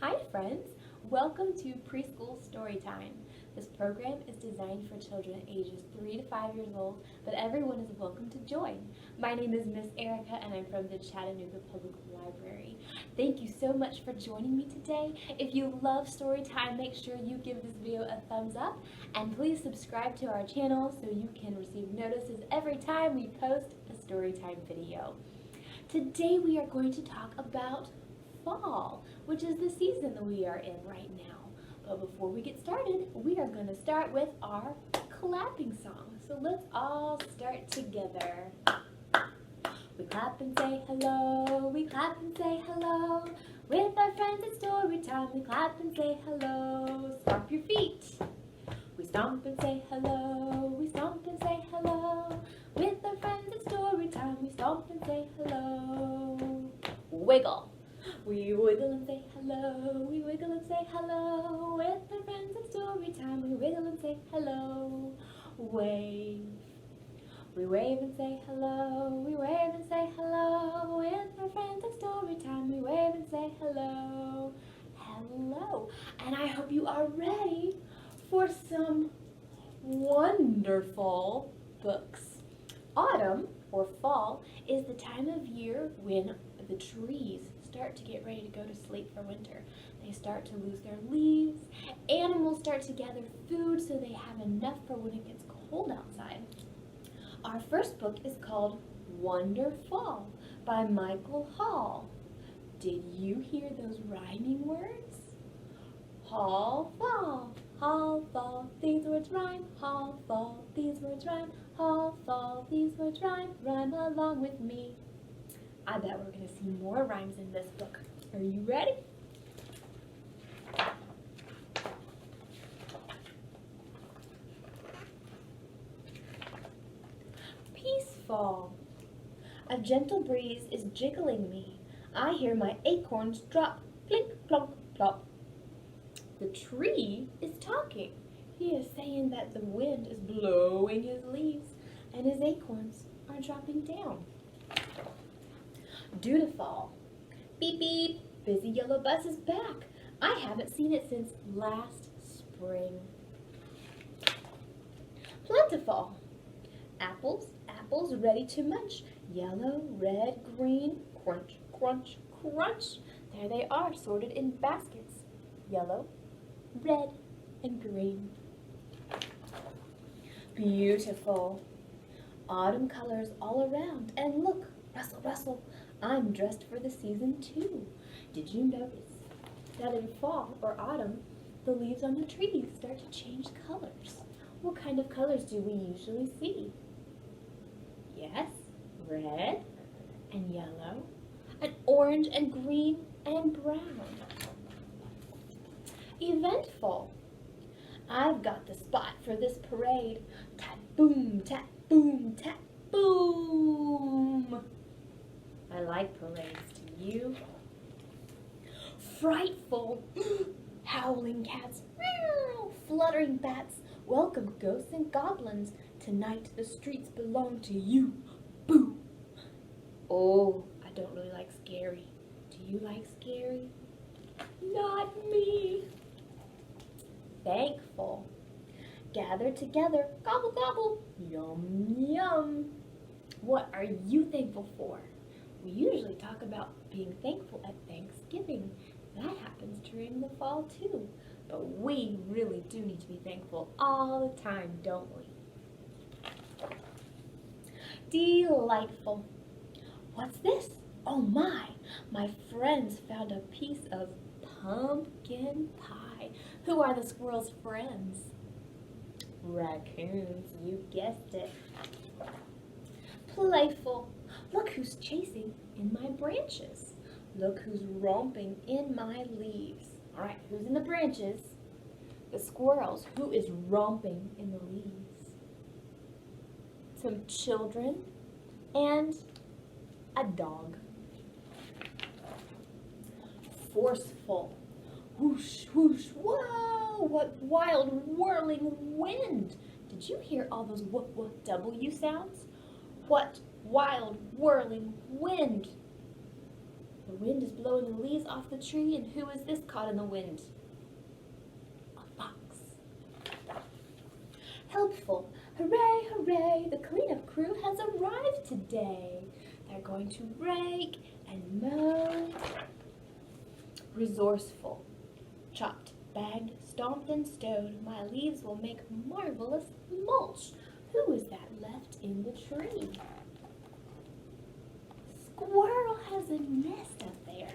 Hi friends, welcome to Preschool Storytime. This program is designed for children ages 3 to 5 years old, but everyone is welcome to join. My name is Miss Erica and I'm from the Chattanooga Public Library. Thank you so much for joining me today. If you love Storytime, make sure you give this video a thumbs up and please subscribe to our channel so you can receive notices every time we post a Storytime video. Today we are going to talk about fall, which is the season that we are in right now. But before we get started, we are going to start with our clapping song. So let's all start together. We clap and say hello, we clap and say hello. With our friends at story time, we clap and say hello. Stomp your feet. We stomp and say hello, we stomp and say hello. With our friends at story time, we stomp and say hello. Wiggle. We wiggle and say hello, we wiggle and say hello. With our friends at story time, we wiggle and say hello. Wave. We wave and say hello, we wave and say hello. With our friends at story time, we wave and say hello. Hello. And I hope you are ready for some wonderful books. Autumn, or fall, is the time of year when the trees start to get ready to go to sleep for winter. They start to lose their leaves. Animals start to gather food so they have enough for when it gets cold outside. Our first book is called Wonderfall by Michael Hall. Did you hear those rhyming words? Hall, fall, these words rhyme. Hall, fall, these words rhyme. Hall, fall, these words rhyme. Rhyme along with me. I bet we're going to see more rhymes in this book. Are you ready? Peaceful. A gentle breeze is jiggling me. I hear my acorns drop, plink, plonk, plop. The tree is talking. He is saying that the wind is blowing his leaves and his acorns are dropping down. Due to fall. Beep beep, busy yellow bus is back. I haven't seen it since last spring. Plentiful. Apples, apples ready to munch. Yellow, red, green, crunch, crunch, crunch. There they are, sorted in baskets. Yellow, red, and green. Beautiful. Autumn colors all around. And look, rustle, rustle. I'm dressed for the season too. Did you notice that in fall or autumn, the leaves on the trees start to change colors? What kind of colors do we usually see? Yes, red and yellow, and orange and green and brown. Eventful. I've got the spot for this parade. Tap, boom, tap, boom, tap, boom. I like parades, do you? Frightful. Howling cats, meow, fluttering bats, welcome ghosts and goblins. Tonight the streets belong to you. Boo. Oh, I don't really like scary. Do you like scary? Not me. Thankful. Gather together, gobble, gobble, yum, yum. What are you thankful for? We usually talk about being thankful at Thanksgiving. That happens during the fall too. But we really do need to be thankful all the time, don't we? Delightful. What's this? Oh my friends found a piece of pumpkin pie. Who are the squirrel's friends? Raccoons, you guessed it. Playful. Look who's chasing in my branches. Look who's romping in my leaves. All right, who's in the branches? The squirrels. Who is romping in the leaves? Some children and a dog. Forceful. Whoosh, whoosh, whoa! What wild whirling wind! Did you hear all those W sounds? What wild whirling wind! The wind is blowing the leaves off the tree, and who is this caught in the wind? A fox. Helpful, hooray, hooray, the cleanup crew has arrived today. They're going to rake and mow. Resourceful, chopped, bagged, stomped, and stowed, my leaves will make marvelous mulch. Who is that left in the tree? Squirrel has a nest up there.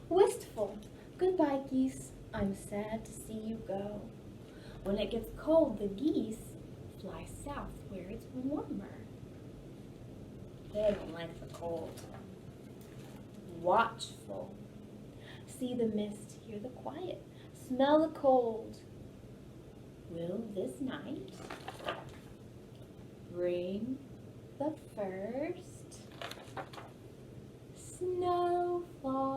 Wistful, goodbye geese, I'm sad to see you go. When it gets cold, the geese fly south where it's warmer. They don't like the cold. Watchful, see the mist, hear the quiet, smell the cold. Will this night bring the first snowfall?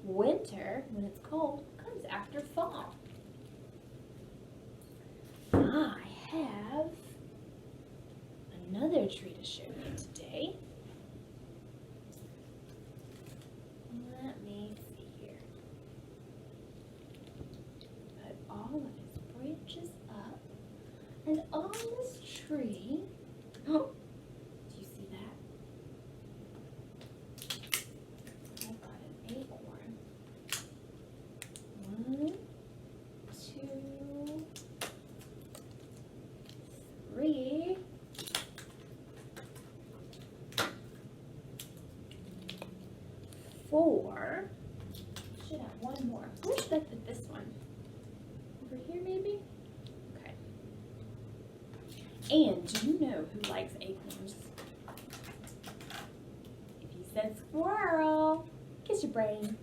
Winter, when it's cold, comes after fall. I have another tree to show you today. Let me see here. Put all of its branches up, and on this tree, oh, do you see that? I've got an acorn. 1, 2, 3. 4. Should have one more. Where should I put this one? Over here, maybe? Okay. And do you know who likes acorns? If you said squirrel, kiss your brain.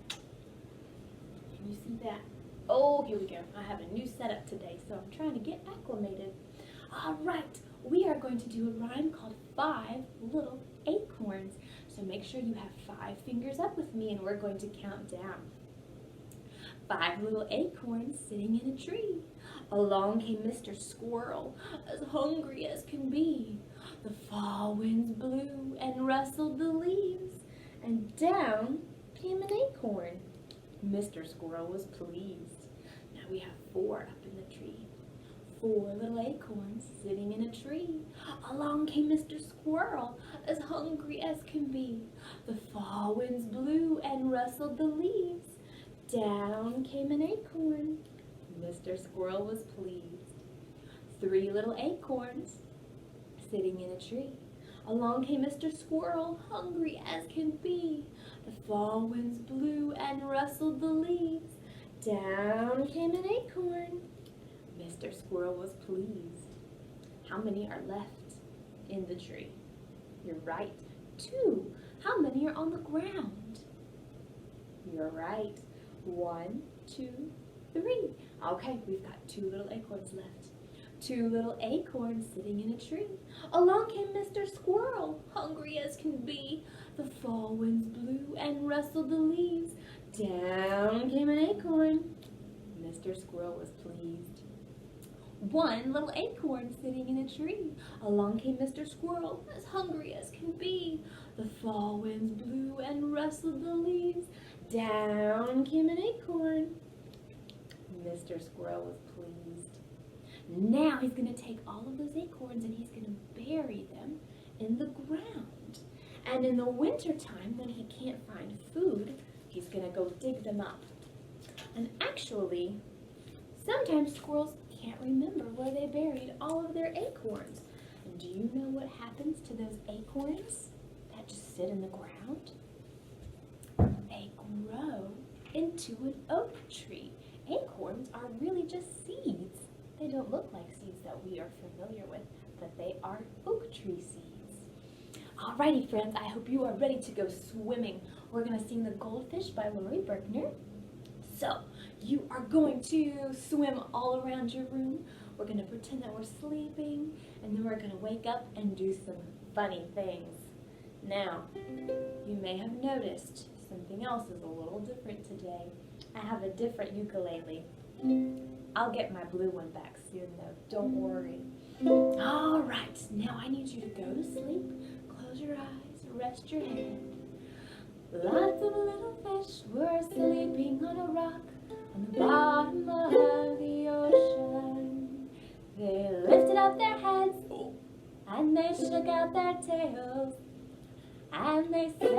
Can you see that? Oh, here we go. I have a new setup today, so I'm trying to get acclimated. All right, we are going to do a rhyme called 5 Little Acorns. So make sure you have 5 fingers up with me, and we're going to count down. 5 little acorns sitting in a tree. Along came Mr. Squirrel, as hungry as can be. The fall winds blew and rustled the leaves, and down came an acorn. Mr. Squirrel was pleased. Now we have 4 up in the tree. 4 little acorns sitting in a tree. Along came Mr. Squirrel, as hungry as can be. The fall winds blew and rustled the leaves. Down came an acorn. Mr. Squirrel was pleased. 3 little acorns sitting in a tree. Along came Mr. Squirrel, hungry as can be. The fall winds blew and rustled the leaves. Down came an acorn. Mr. Squirrel was pleased. How many are left in the tree? You're right, 2. How many are on the ground? You're right, 1, 2, 3. Okay, we've got 2 little acorns left. 2 little acorns sitting in a tree. Along came Mr. Squirrel, hungry as can be. The fall winds blew and rustled the leaves. Down came an acorn. Mr. Squirrel was pleased. 1 little acorn sitting in a tree. Along came Mr. Squirrel, as hungry as can be. The fall winds blew and rustled the leaves. Down came an acorn. Mr. Squirrel was pleased. Now he's going to take all of those acorns and he's going to bury them in the ground. And in the winter time, when he can't find food, he's going to go dig them up. And actually, sometimes squirrels can't remember where they buried all of their acorns. And do you know what happens to those acorns that just sit in the ground? They grow into an oak tree. Acorns are really just seeds. They don't look like seeds that we are familiar with, but they are oak tree seeds. Alrighty friends, I hope you are ready to go swimming. We're going to sing the Goldfish by Laurie Berkner. So, you are going to swim all around your room. We're going to pretend that we're sleeping, and then we're going to wake up and do some funny things. Now, you may have noticed something else is a little different today. I have a different ukulele. I'll get my blue one back soon though, don't worry. All right, now I need you to go to sleep. Close your eyes, rest your head. Lots of little fish were sleeping on a rock on the bottom of the ocean. They lifted up their heads and they shook out their tails. And they said,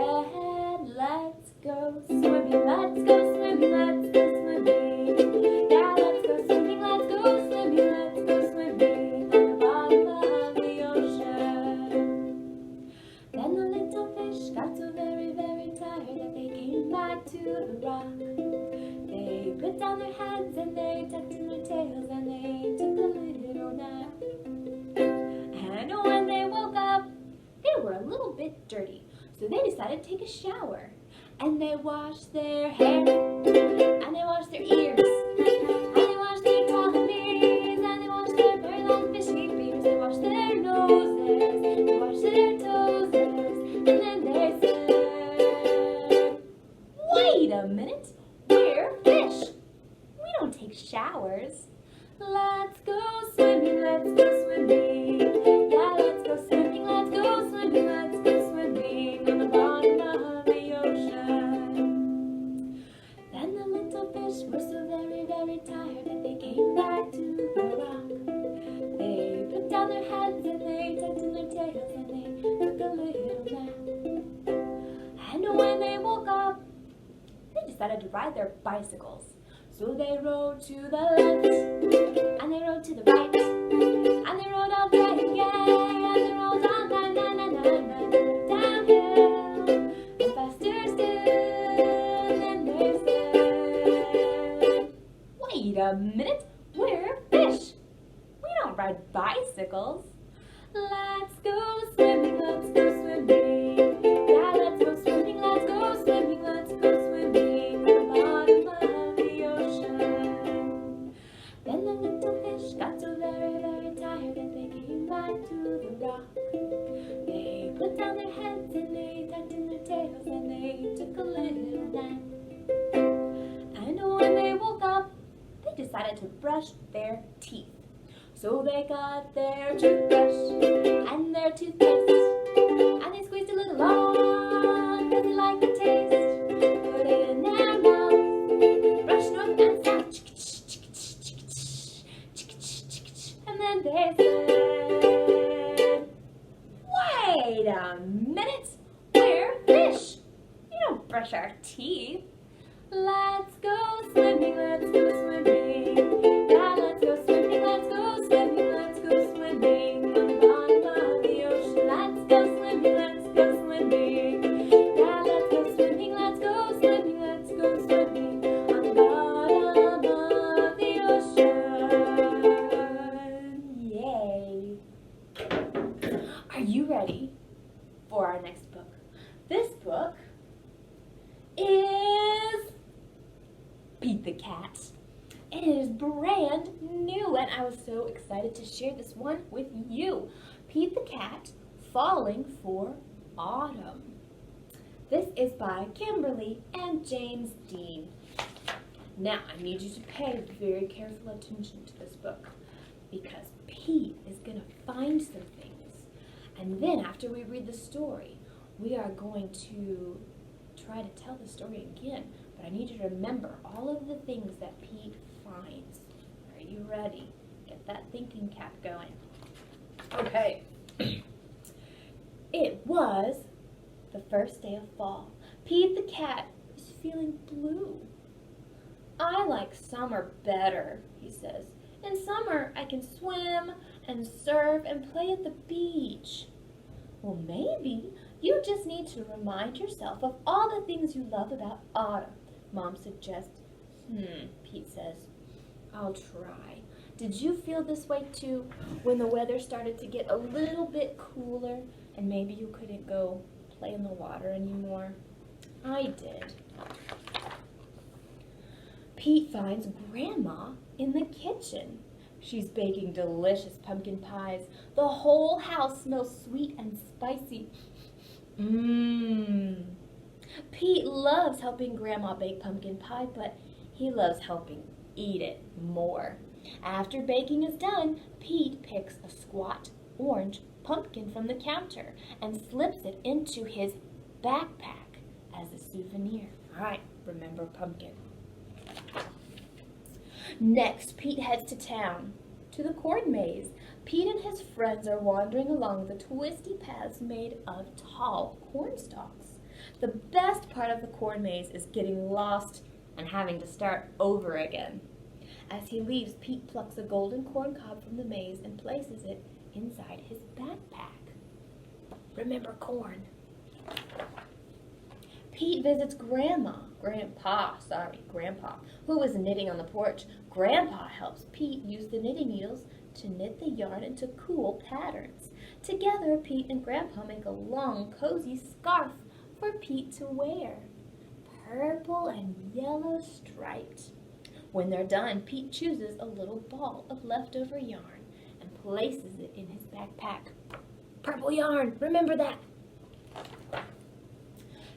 let's go swimming, let's go swimming, let's go swimming. Yeah, let's go swimming, let's go swimming, let's go swimming on the bottom of the ocean. Then the little fish got so very, very tired that they came back to the rock. They put down their heads and they tucked in their tails and they took a little nap. And when they woke up, they were a little bit dirty, so they decided to take a shower. And they washed their hair, and they washed their ears, and they washed their tummies, and they washed their very long fishy beards. They washed their noses, they washed their toes, and then they said, wait a minute, we're fish. We don't take showers. Let's go swimming, let's go swimming. Yeah, let's go swimming, let's go swimming, let's go swimming on the bottom of the ocean. Then the little fish were so very, very tired that they came back to the rock. They put down their heads and they tucked in their tails and they took a little nap. And when they woke up, they decided to ride their bicycles. So they rode to the left, and they rode to the right, and they rode all day and yay, and they rode on downhill, and faster still. And they said, wait a minute, we're fish. We don't ride bicycles. Let's go swimming, let's go swimming. Yeah, let's go swimming, let's go swimming, let's go swimming on the bottom of the ocean. Then the little fish got so very, very tired that they came back to the rock. They put down their heads and they tucked in their tails and they took a little nap. And when they woke up, they decided to brush their teeth. So they got their toothbrush and their toothpaste, and they squeezed a little on, cause they liked the taste. Put it in their mouth, brush north and south, and then they said, wait a minute, we're fish. We don't brush our teeth. Let's go swimming, let's go swimming. Yeah, let's go swimming, let's go swimming, let's go swimming on the bottom of the ocean. Let's go swimming, let's go swimming. Yeah, let's go swimming, let's go swimming, let's go swimming on the bottom of the ocean. Yay! Are you ready for our next book? This book is Pete the Cat. It is brand new and I was so excited to share this one with you. Pete the Cat, Falling for Autumn. This is by Kimberly and James Dean. Now I need you to pay very careful attention to this book because Pete is going to find some things, and then after we read the story we are going to try to tell the story again, but I need you to remember all of the things that Pete finds. Are you ready? Get that thinking cap going. Okay. It was the first day of fall. Pete the cat is feeling blue. I like summer better, he says. In summer I can swim and surf and play at the beach. Well, maybe you just need to remind yourself of all the things you love about autumn, Mom suggests. Pete says, I'll try. Did you feel this way too when the weather started to get a little bit cooler and maybe you couldn't go play in the water anymore? I did. Pete finds Grandma in the kitchen. She's baking delicious pumpkin pies. The whole house smells sweet and spicy. Pete loves helping Grandma bake pumpkin pie, but he loves helping eat it more. After baking is done, Pete picks a squat orange pumpkin from the counter and slips it into his backpack as a souvenir. All right, remember pumpkin. Next, Pete heads to town, to the corn maze. Pete and his friends are wandering along the twisty paths made of tall corn stalks. The best part of the corn maze is getting lost and having to start over again. As he leaves, Pete plucks a golden corn cob from the maze and places it inside his backpack. Remember corn. Pete visits Grandpa, who was knitting on the porch. Grandpa helps Pete use the knitting needles to knit the yarn into cool patterns. Together, Pete and Grandpa make a long, cozy scarf for Pete to wear. Purple and yellow striped. When they're done, Pete chooses a little ball of leftover yarn and places it in his backpack. Purple yarn, remember that.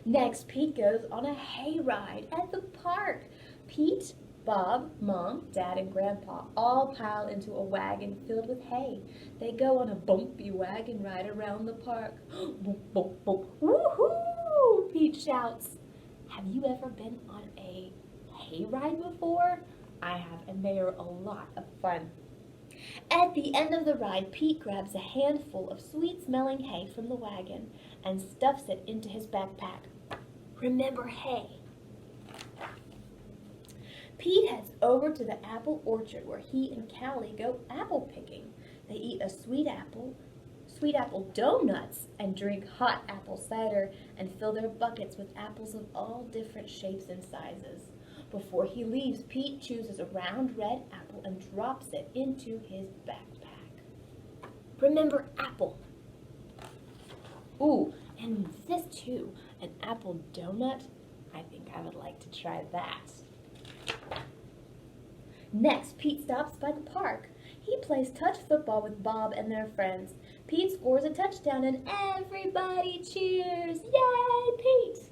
Next, Pete goes on a hayride at the park. Pete, Bob, Mom, Dad, and Grandpa all pile into a wagon filled with hay. They go on a bumpy wagon ride around the park. Boop, boop, boop. Woohoo! Pete shouts. Have you ever been on a hayride before? I have, and they are a lot of fun. At the end of the ride, Pete grabs a handful of sweet-smelling hay from the wagon and stuffs it into his backpack. Remember hay. Pete heads over to the apple orchard where he and Callie go apple picking. They eat a sweet apple donuts, and drink hot apple cider and fill their buckets with apples of all different shapes and sizes. Before he leaves, Pete chooses a round red apple and drops it into his backpack. Remember apple. Ooh, and this too, an apple donut. I think I would like to try that. Next, Pete stops by the park. He plays touch football with Bob and their friends. Pete scores a touchdown and everybody cheers. Yay, Pete!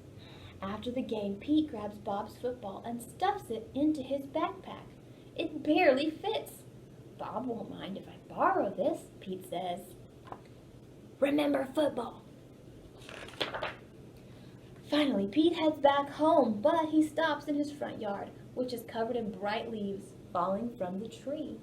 After the game, Pete grabs Bob's football and stuffs it into his backpack. It barely fits. Bob won't mind if I borrow this, Pete says. Remember football. Finally, Pete heads back home, but he stops in his front yard, which is covered in bright leaves falling from the tree.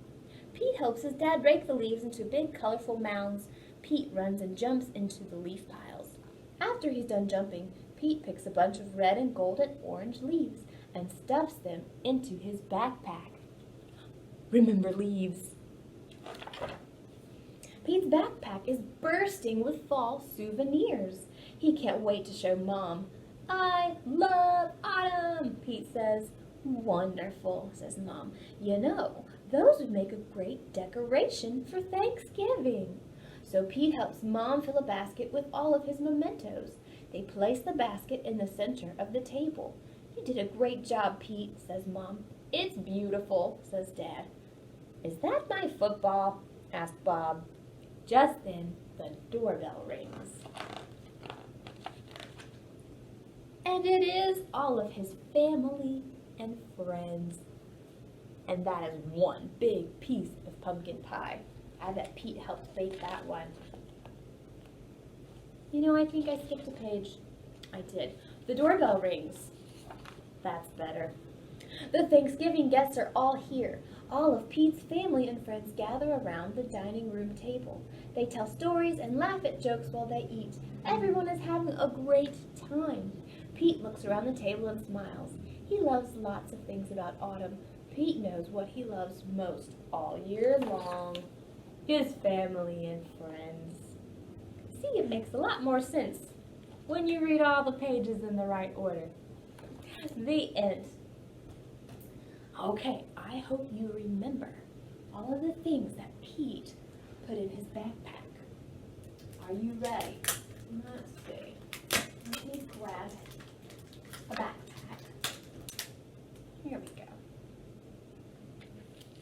Pete helps his dad rake the leaves into big, colorful mounds. Pete runs and jumps into the leaf piles. After he's done jumping, Pete picks a bunch of red and gold and orange leaves and stuffs them into his backpack. Remember leaves. Pete's backpack is bursting with fall souvenirs. He can't wait to show Mom. I love autumn, Pete says. Wonderful, says Mom. You know, those would make a great decoration for Thanksgiving. So Pete helps Mom fill a basket with all of his mementos. They place the basket in the center of the table. You did a great job, Pete, says Mom. It's beautiful, says Dad. Is that my football? Asked Bob. Just then, the doorbell rings. And it is all of his family and friends. And that is one big piece of pumpkin pie. I bet Pete helped bake that one. You know, I think I skipped a page. I did. The doorbell rings. That's better. The Thanksgiving guests are all here. All of Pete's family and friends gather around the dining room table. They tell stories and laugh at jokes while they eat. Everyone is having a great time. Pete looks around the table and smiles. He loves lots of things about autumn. Pete knows what he loves most all year long. His family and friends. See, it makes a lot more sense when you read all the pages in the right order. The end. Okay, I hope you remember all of the things that Pete put in his backpack. Are you ready? Let's see. Let me grab a backpack. Here we go.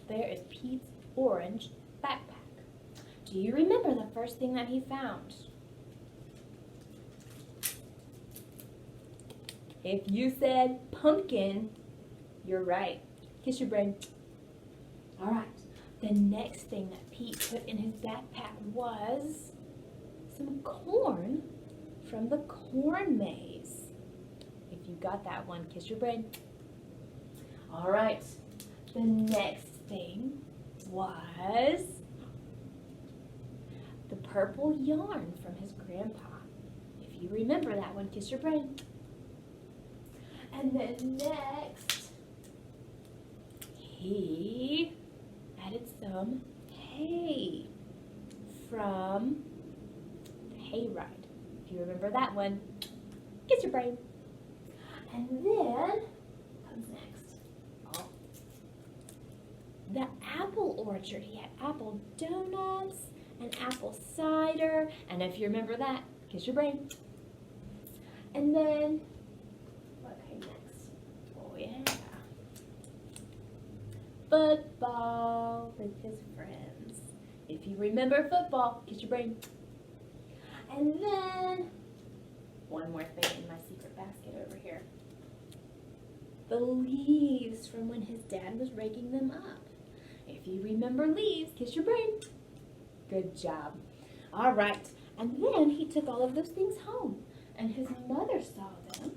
There is Pete's orange backpack. Do you remember the first thing that he found? If you said pumpkin, you're right. Kiss your brain. All right. The next thing that Pete put in his backpack was some corn from the corn maze. If you got that one, kiss your brain. All right, the next thing was the purple yarn from his grandpa. If you remember that one, kiss your brain. And then next, he added some hay from the hayride. If you remember that one, kiss your brain. And then, comes next? Oh, the apple orchard. He had apple donuts and apple cider. And if you remember that, kiss your brain. And then, what came next? Oh yeah. Football with his friends. If you remember football, kiss your brain. And then, one more thing in my secret basket over here. The leaves from when his dad was raking them up. If you remember leaves, kiss your brain. Good job. All right, and then he took all of those things home, and his mother saw them,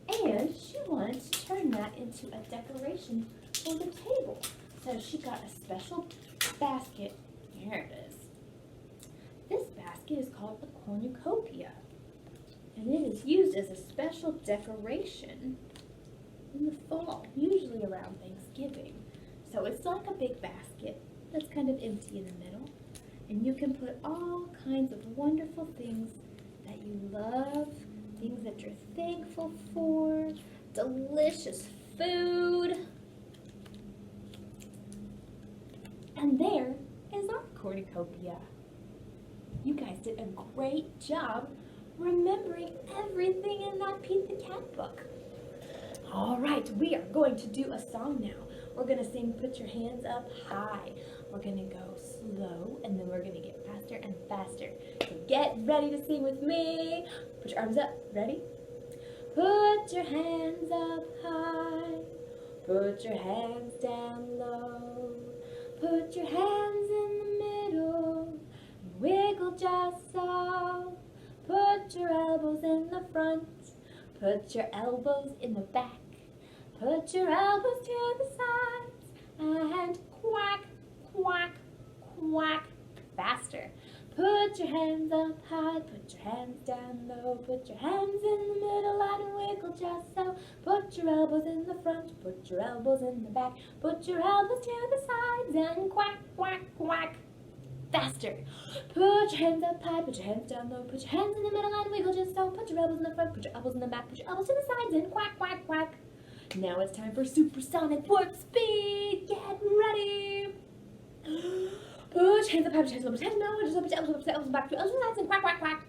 and she wanted to turn that into a decoration for the table. So she got a special basket. Here it is. This basket is called a cornucopia, and it is used as a special decoration in the fall, usually around Thanksgiving. So it's like a big basket that's kind of empty in the middle, and you can put all kinds of wonderful things that you love, things that you're thankful for, delicious food. And there is our cornucopia. You guys did a great job remembering everything in that Pete the Cat book. All right, we are going to do a song now. We're going to sing Put Your Hands Up High. We're going to go slow, and then we're going to get faster and faster. So get ready to sing with me. Put your arms up. Ready? Put your hands up high. Put your hands down low. Put your hands in the middle. Wiggle just so. Put your elbows in the front. Put your elbows in the back. Put your elbows to the sides. And quack, quack, quack. Faster. Put your hands up high. Put your hands down low. Put your hands in the middle and wiggle just so. Put your elbows in the front. Put your elbows in the back. Put your elbows to the sides and quack, quack, quack. Faster. Put your hands up high, put your hands down low, put your hands in the middle and wiggle just so. Put your elbows in the front, put your elbows in the back, put your elbows to the sides and quack, quack, quack. Now it's time for supersonic warp speed. Get ready. Put your hands up high, put your hands low, put your hands down low, put your elbows up, put your elbows back, put your elbows to the sides and quack, quack, quack.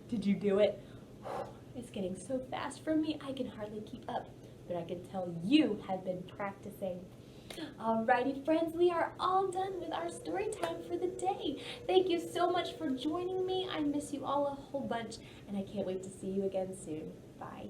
Did you do it? It's getting so fast for me, I can hardly keep up, but I can tell you have been practicing. Alrighty friends, we are all done with our story time for the day. Thank you so much for joining me. I miss you all a whole bunch, and I can't wait to see you again soon. Bye.